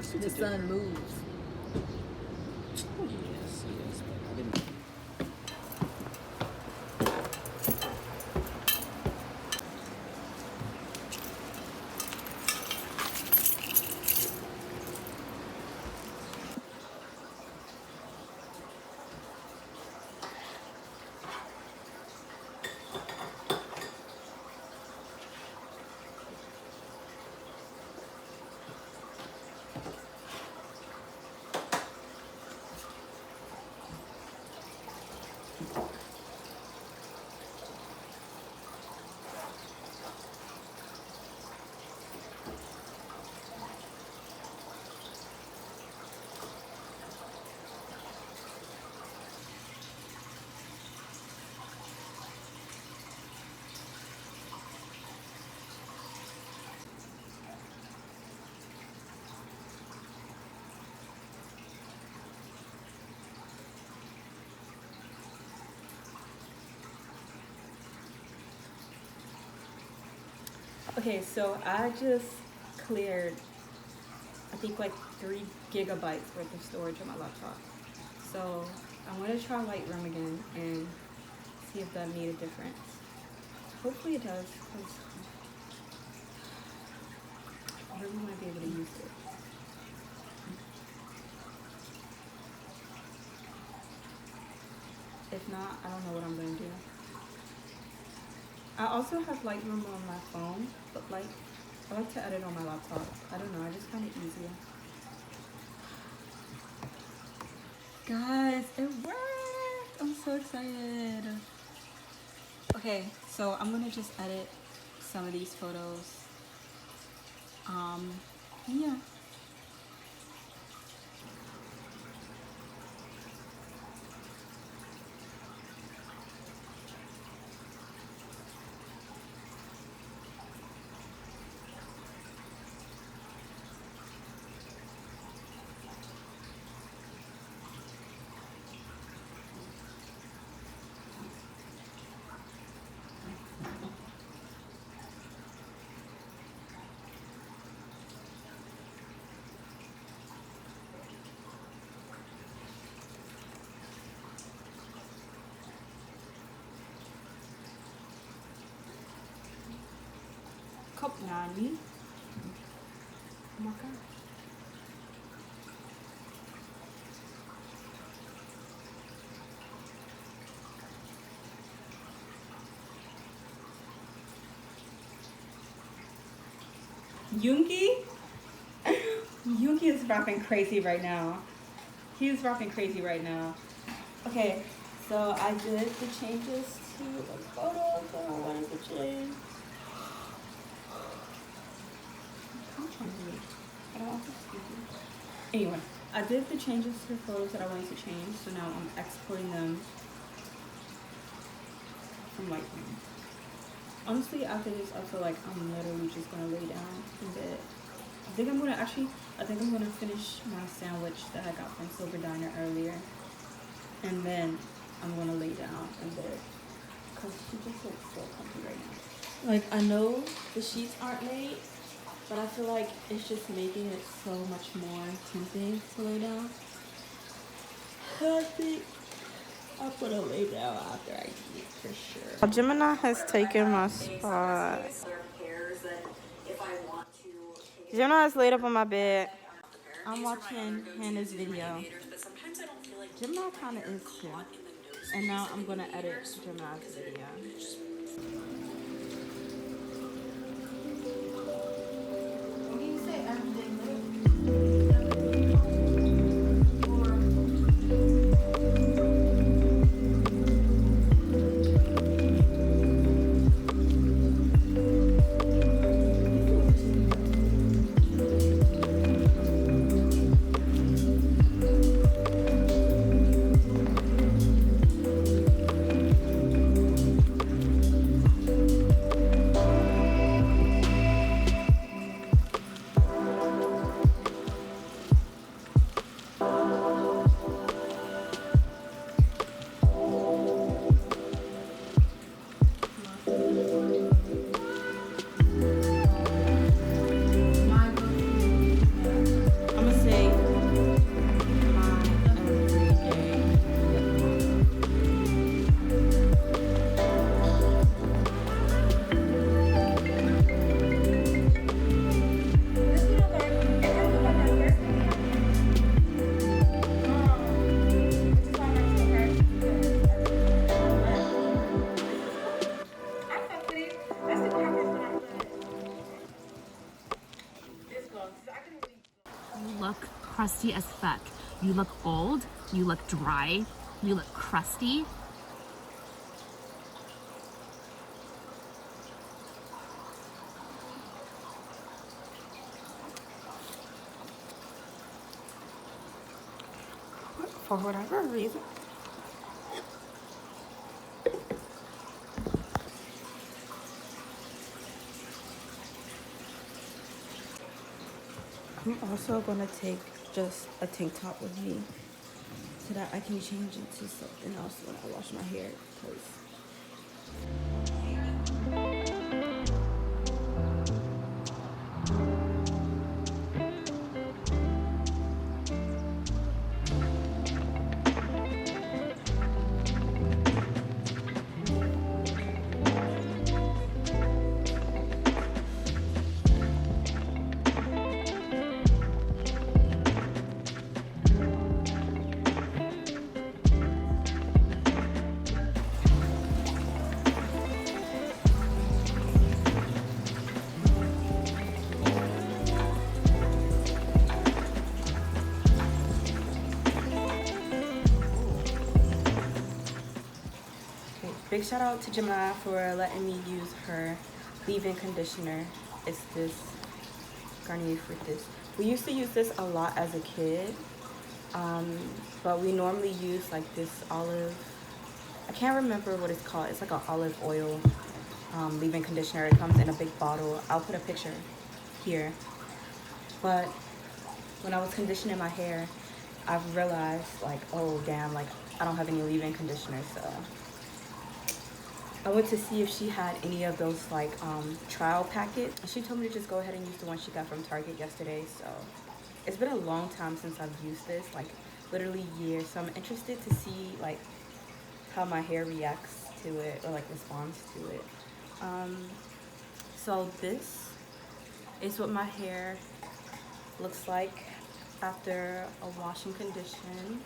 The sun moves. Oh, yes, but I didn't. Okay, so I just cleared, I think like 3 gigabytes worth of storage on my laptop. So I'm gonna try Lightroom again and see if that made a difference. Hopefully it does, because I really want to be able to use it. If not, I don't know what I'm gonna do. I also have Lightroom on my phone, but like, I like to edit on my laptop. I don't know, I just find it easier. Guys, it worked! I'm so excited. Okay, so I'm gonna just edit some of these photos. Yeah. Nani? Oh my god. Yoongi? Yoongi is rapping crazy right now. He is rapping crazy right now. Okay, so I did the changes to the photos that I wanted to change. I don't want to speak. Anyway, I did the changes to the photos that I wanted to change, so now I'm exporting them from Lightroom. Honestly, after this, I feel like I'm literally just gonna lay down in bed. I think I'm gonna finish my sandwich that I got from Silver Diner earlier, and then I'm gonna lay down in bed because she just looks so comfy right now. Like, I know the sheets aren't made, but I feel like it's just making it so much more tempting to lay down. I think I'm gonna lay down after I eat for sure. Gemini has taken my spot. Gemini is laid up on my bed. I'm watching Hannah's video. Gemini kind of is too. And now I'm gonna edit Gemini's video. What do you say? Everything crusty as fuck. You look old, you look dry, you look crusty. For whatever reason. I'm also gonna take just a tank top with me so that I can change into something else when I wash my hair. Cause big shout out to Gemini for letting me use her leave-in conditioner. It's this Garnier Fructis. We used to use this a lot as a kid, but we normally use like this olive, I can't remember what it's called. It's like an olive oil leave-in conditioner. It comes in a big bottle. I'll put a picture here. But when I was conditioning my hair, I've realized like, oh damn, like I don't have any leave-in conditioner, so I went to see if she had any of those like trial packets. She told me to just go ahead and use the one she got from Target yesterday. So it's been a long time since I've used this, like literally years. So I'm interested to see like how my hair reacts to it or like responds to it. So this is what my hair looks like after a wash and condition.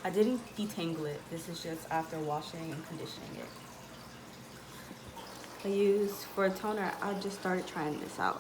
I didn't detangle it. This is just after washing and conditioning it. I use for a toner, I just started trying this out.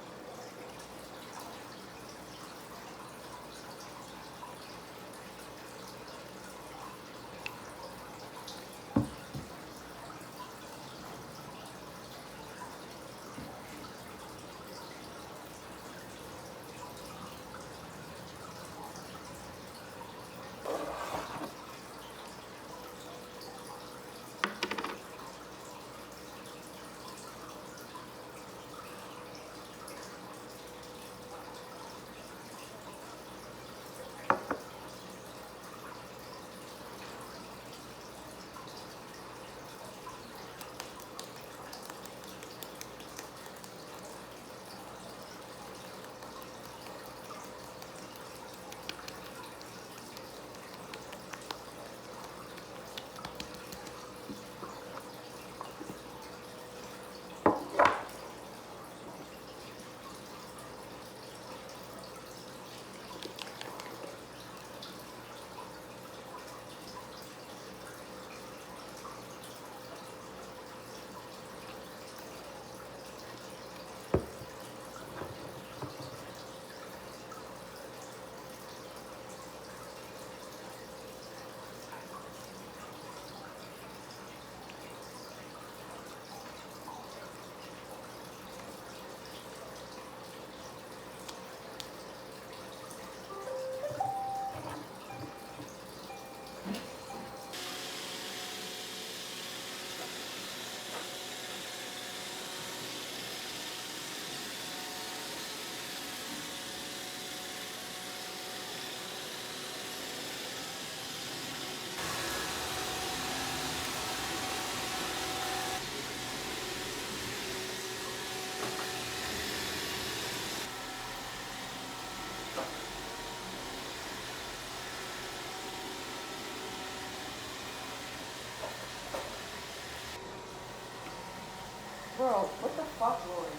Bro, what the fuck, Lord?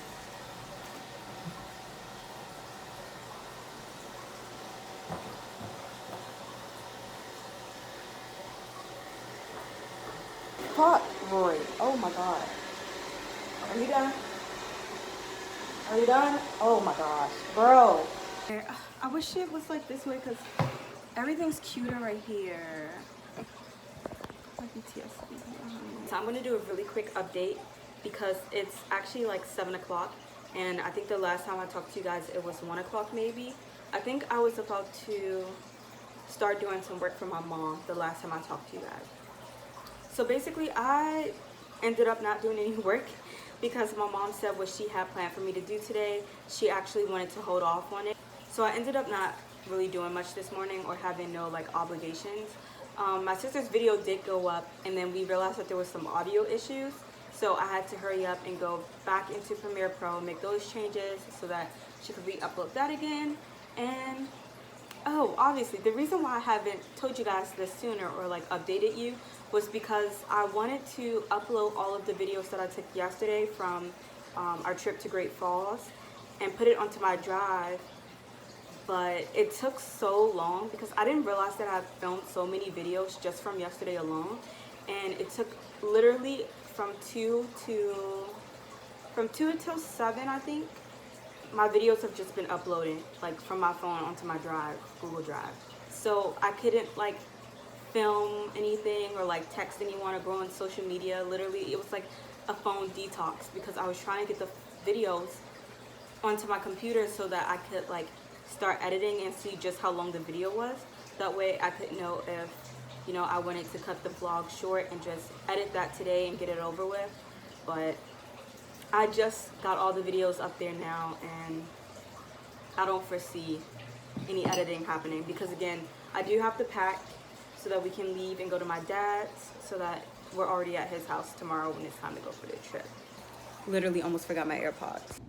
Fuck, Roy. Oh my god. Are you done? Are you done? Oh my gosh. Bro. I wish it was like this way because everything's cuter right here. So I'm gonna do a really quick update because it's actually like 7 o'clock, and I think the last time I talked to you guys it was 1 o'clock maybe. I think I was about to start doing some work for my mom the last time I talked to you guys. So basically I ended up not doing any work because my mom said what she had planned for me to do today, she actually wanted to hold off on it. So I ended up not really doing much this morning or having no like obligations. My sister's video did go up, and then we realized that there was some audio issues, so I had to hurry up and go back into Premiere Pro, make those changes so that she could re-upload that again. And oh, obviously the reason why I haven't told you guys this sooner or like updated you was because I wanted to upload all of the videos that I took yesterday from our trip to Great Falls and put it onto my drive. But it took so long because I didn't realize that I filmed so many videos just from yesterday alone, and it took literally from 2 until 7, I think. My videos have just been uploaded like from my phone onto my drive, Google Drive. So I couldn't like film anything or like text anyone or go on social media. Literally it was like a phone detox because I was trying to get the videos onto my computer so that I could like start editing and see just how long the video was. That way I could know if, you know, I wanted to cut the vlog short and just edit that today and get it over with. But I just got all the videos up there now, and I don't foresee any editing happening because again, I do have to pack so that we can leave and go to my dad's so that we're already at his house tomorrow when it's time to go for the trip. Literally almost forgot my AirPods.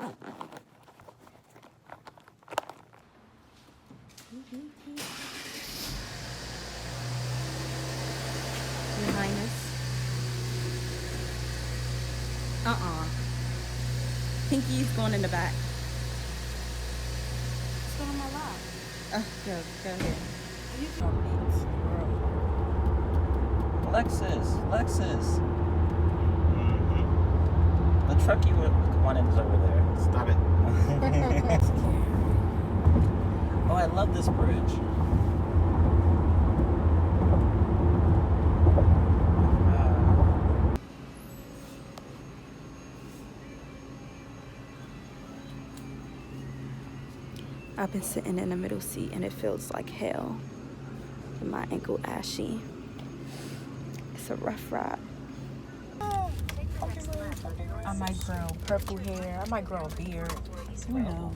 Your Highness. Pinky's going in the back. It's going on my lap. Go ahead. Lexus. The truck you wanted is over there. Stop it. Oh, I love this bridge. I've been sitting in the middle seat and it feels like hell. And my ankle ashy. It's a rough ride. I might grow purple hair. I might grow a beard. Who knows?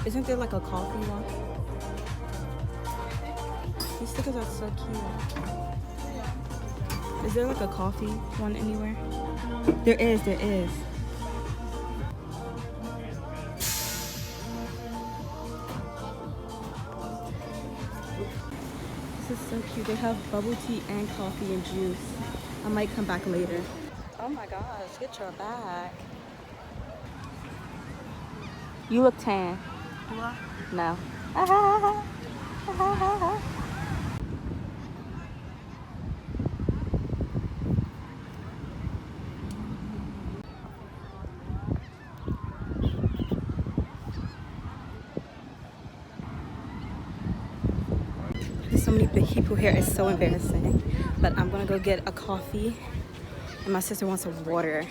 Isn't there like a coffee one? These stickers are so cute. Is there like a coffee one anywhere? There is. This is so cute. They have bubble tea and coffee and juice. I might come back later. Oh my gosh, get your bag. You look tan. Do I? No. There's so many big people here. It's so embarrassing. But I'm gonna go get a coffee, and my sister wants some water.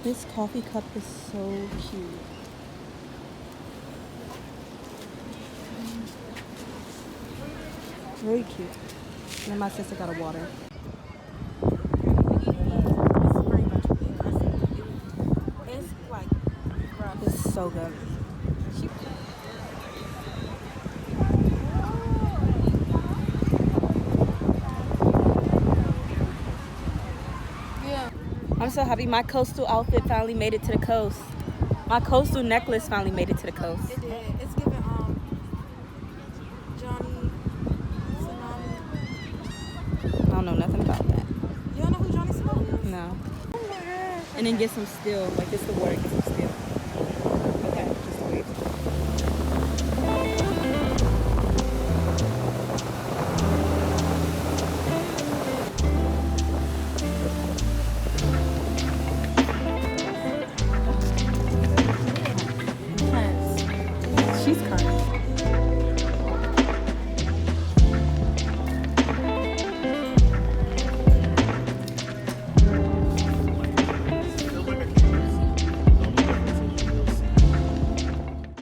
This coffee cup is so cute. Very cute. And then my sister got a water. It's so good. I'm so happy my coastal outfit finally made it to the coast. My coastal necklace finally made it to the coast. It did. It's giving Johnny Tsunami. I don't know nothing about that. You don't know who Johnny Tsunami is? No. And then get some still. Like this the water, get some still.